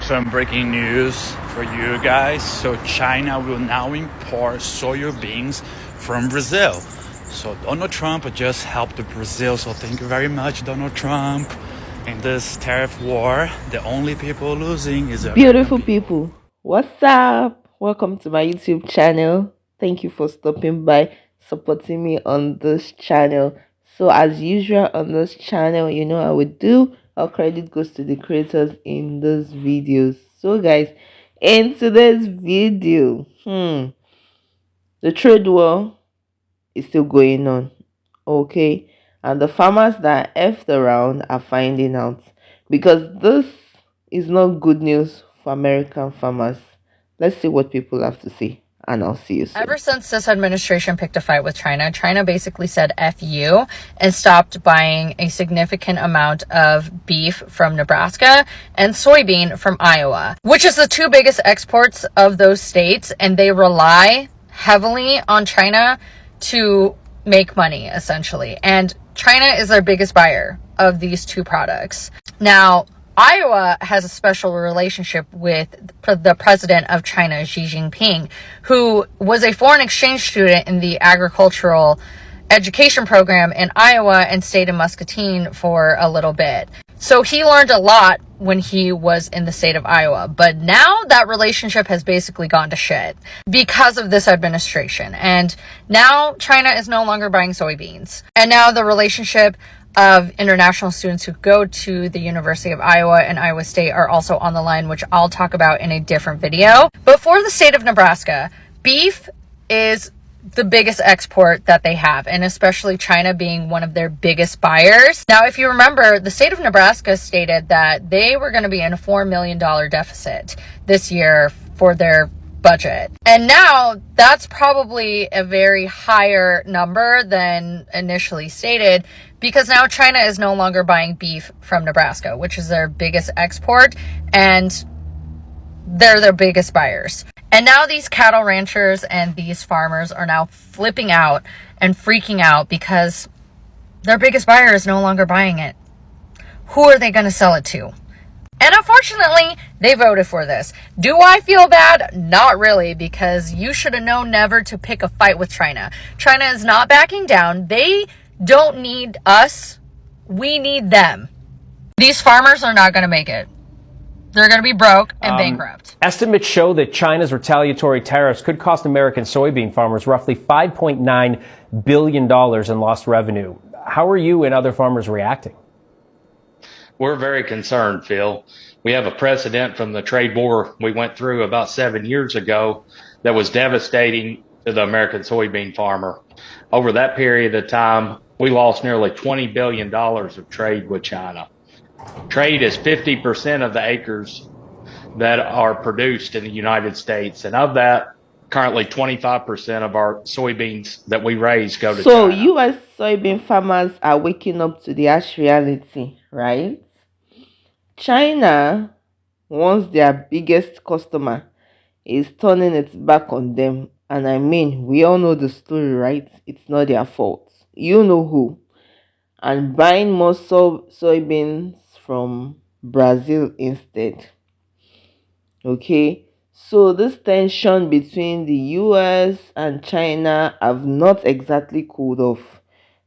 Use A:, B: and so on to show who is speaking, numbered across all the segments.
A: Some breaking news for you guys. So China will now import soybeans from Brazil. So Donald Trump just helped Brazil. So thank you very much, Donald Trump. In this tariff war, the only people losing is
B: Beautiful people, what's up? Welcome to my YouTube channel. Thank you for stopping by, supporting me on this channel. So as usual on this channel, you know I would do. Our credit goes to the creators in those videos. So guys, in today's video, the trade war is still going on, okay? And the farmers that effed around are finding out, because this is not good news for American farmers. Let's see what people have to say, and I'll see you soon.
C: Ever since this administration picked a fight with China, China basically said F you and stopped buying a significant amount of beef from Nebraska and soybean from Iowa, which is the two biggest exports of those states, and they rely heavily on China to make money, essentially. And China is their biggest buyer of these two products. Now, Iowa has a special relationship with the president of China, Xi Jinping, who was a foreign exchange student in the agricultural education program in Iowa and stayed in Muscatine for a little bit. So he learned a lot when he was in the state of Iowa. But now that relationship has basically gone to shit because of this administration. And now China is no longer buying soybeans. And now the relationship of international students who go to the University of Iowa and Iowa State are also on the line, which I'll talk about in a different video. But for the state of Nebraska, beef is the biggest export that they have, and especially China being one of their biggest buyers. Now, if you remember, the state of Nebraska stated that they were going to be in a $4 million deficit this year for their budget. And now that's probably a very higher number than initially stated, because now China is no longer buying beef from Nebraska, which is their biggest export, and they're their biggest buyers. And now these cattle ranchers and these farmers are now flipping out and freaking out because their biggest buyer is no longer buying it. Who are they going to sell it to? And unfortunately, they voted for this. Do I feel bad? Not really, because you should have known never to pick a fight with China. China is not backing down. They don't need us. We need them. These farmers are not going to make it. They're going to be broke and bankrupt.
D: Estimates show that China's retaliatory tariffs could cost American soybean farmers roughly $5.9 billion in lost revenue. How are you and other farmers reacting?
E: We're very concerned, Phil. We have a precedent from the trade war we went through about 7 years ago that was devastating to the American soybean farmer. Over that period of time, we lost nearly $20 billion of trade with China. Trade is 50% of the acres that are produced in the United States. And of that, currently 25% of our soybeans that we raise go to China.
B: So U.S. soybean farmers are waking up to the harsh reality, right? China, once their biggest customer, is turning its back on them. And I mean, we all know the story, right? It's not their fault. You know who. And buying more soybeans from Brazil instead. Okay, so this tension between the US and China have not exactly cooled off.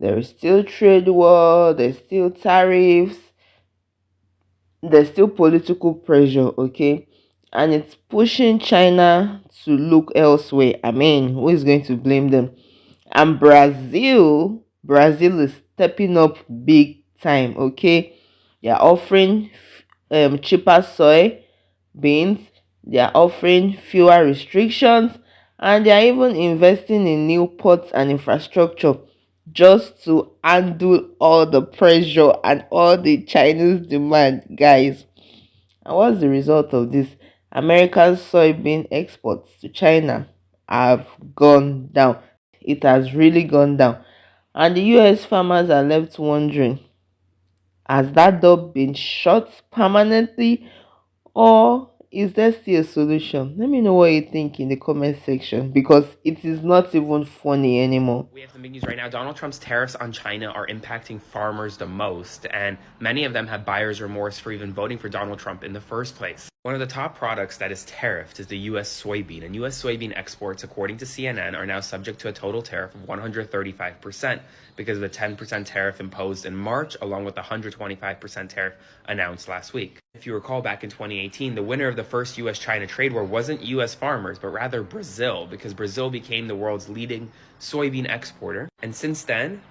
B: There is still trade war, there's still tariffs, there's still political pressure, okay? And it's pushing China to look elsewhere. I mean, who is going to blame them? And Brazil is stepping up big time, okay? They are offering cheaper soy beans, they are offering fewer restrictions, and they are even investing in new ports and infrastructure just to handle all the pressure and all the Chinese demand, guys. And what's the result of this? American soybean exports to China have gone down. It has really gone down. And the US farmers are left wondering, has that door been shut permanently, or is there still a solution? Let me know what you think in the comment section, because it is not even funny anymore.
F: We have some big news right now. Donald Trump's tariffs on China are impacting farmers the most, and many of them have buyer's remorse for even voting for Donald Trump in the first place. One of the top products that is tariffed is the U.S. soybean, and U.S. soybean exports, according to CNN, are now subject to a total tariff of 135% because of the 10% tariff imposed in March, along with the 125% tariff announced last week. If you recall, back in 2018, the winner of the first U.S.-China trade war wasn't U.S. farmers, but rather Brazil, because Brazil became the world's leading soybean exporter. And since then,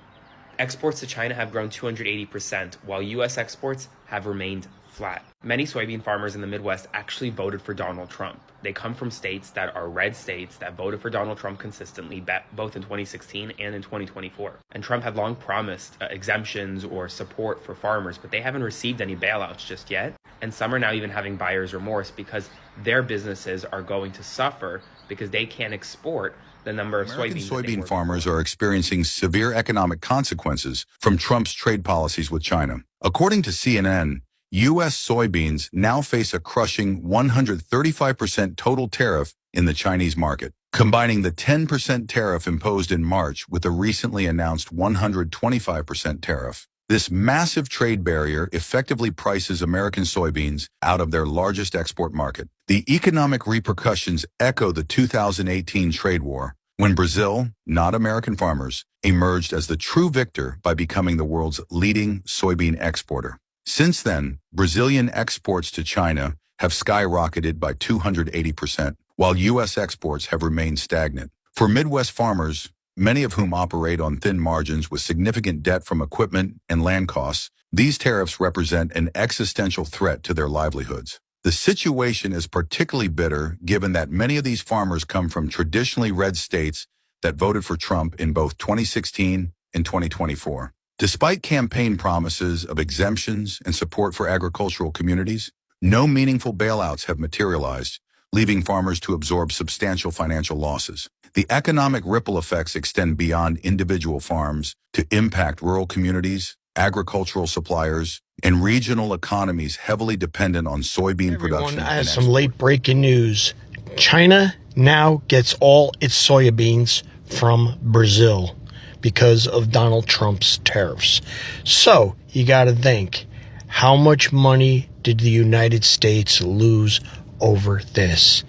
F: exports to China have grown 280%, while U.S. exports have remained flat. Many soybean farmers in the Midwest actually voted for Donald Trump. They come from states that are red states that voted for Donald Trump consistently, both in 2016 and in 2024. And Trump had long promised exemptions or support for farmers, but they haven't received any bailouts just yet. And some are now even having buyer's remorse because their businesses are going to suffer because they can't export the number of
G: American
F: soybeans.
G: soybean farmers are experiencing severe economic consequences from Trump's trade policies with China. According to CNN, U.S. soybeans now face a crushing 135% total tariff in the Chinese market. Combining the 10% tariff imposed in March with the recently announced 125% tariff, this massive trade barrier effectively prices American soybeans out of their largest export market. The economic repercussions echo the 2018 trade war, when Brazil, not American farmers, emerged as the true victor by becoming the world's leading soybean exporter. Since then, Brazilian exports to China have skyrocketed by 280%, while U.S. exports have remained stagnant. For Midwest farmers, many of whom operate on thin margins with significant debt from equipment and land costs, these tariffs represent an existential threat to their livelihoods. The situation is particularly bitter given that many of these farmers come from traditionally red states that voted for Trump in both 2016 and 2024. Despite campaign promises of exemptions and support for agricultural communities, no meaningful bailouts have materialized, leaving farmers to absorb substantial financial losses. The economic ripple effects extend beyond individual farms to impact rural communities, agricultural suppliers, and regional economies heavily dependent on soybean production.
H: I have some late breaking news. China now gets all its soybeans from Brazil because of Donald Trump's tariffs. So you got to think, how much money did the United States lose over this?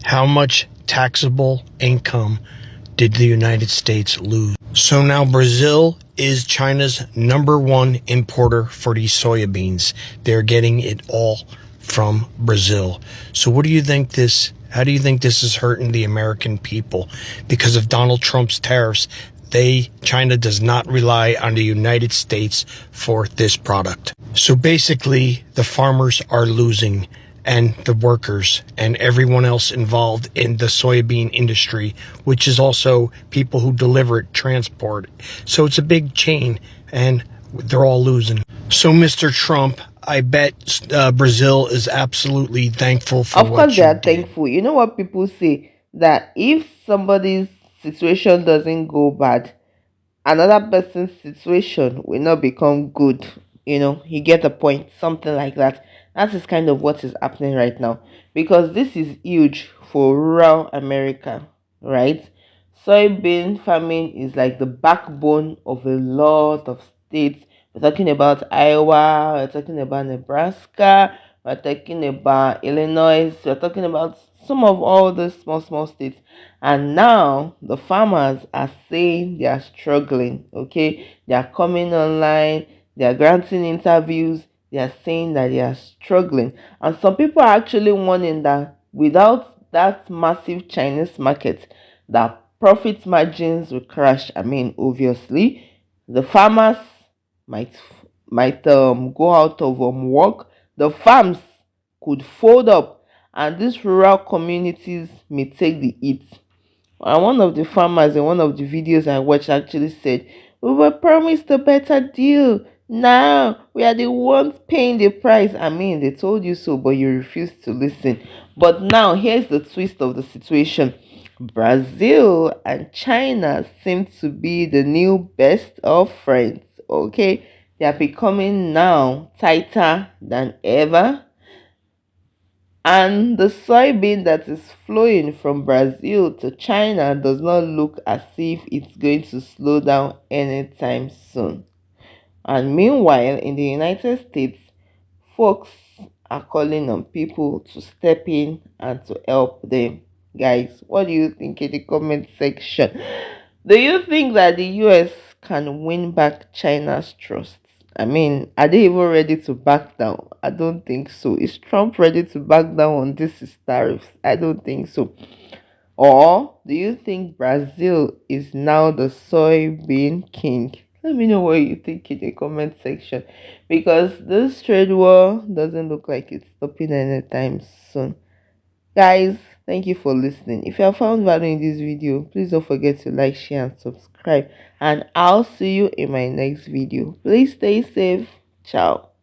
H: How much taxable income did the United States lose? So now Brazil is China's #1 importer for these soybeans. They're getting it all from Brazil. So how do you think this is hurting the American people? Because of Donald Trump's tariffs, China does not rely on the United States for this product. So basically, the farmers are losing, and the workers and everyone else involved in the soybean industry, which is also people who deliver it, transport it. So it's a big chain, and they're all losing. So Mr. Trump, I bet Brazil is absolutely thankful for
B: Of
H: what
B: course, they
H: you
B: are
H: did.
B: thankful. You know what people say? That if somebody's situation doesn't go bad, another person's situation will not become good. You get the point, something like that. That is kind of what is happening right now, because this is huge for rural America, right? Soybean farming is like the backbone of a lot of states. We're talking about Iowa, we're talking about Nebraska, we're talking about Illinois, we're talking about some of all the small states. And now the farmers are saying they are struggling. Okay, they are coming online, they are granting interviews, they are saying that they are struggling. And some people are actually warning that without that massive Chinese market, that profit margins will crash. I mean, obviously the farmers might go out of work, the farms could fold up, and these rural communities may take the hit. And one of the farmers in one of the videos I watched actually said, "We were promised a better deal. Now we are the ones paying the price." I mean, they told you so, but you refused to listen. But now here's the twist of the situation. Brazil and China seem to be the new best of friends. Okay, they are becoming now tighter than ever, and the soybean that is flowing from Brazil to China does not look as if it's going to slow down anytime soon. And meanwhile, in the United States, folks are calling on people to step in and to help them. Guys, what do you think in the comment section? Do you think that the US can win back China's trust? I mean, are they even ready to back down? I don't think so. Is Trump ready to back down on this tariffs? I don't think so. Or do you think Brazil is now the soybean king? Let me know what you think in the comment section, because this trade war doesn't look like it's stopping anytime soon. Guys, thank you for listening. If you have found value in this video, please don't forget to like, share, and subscribe. And I'll see you in my next video. Please stay safe. Ciao.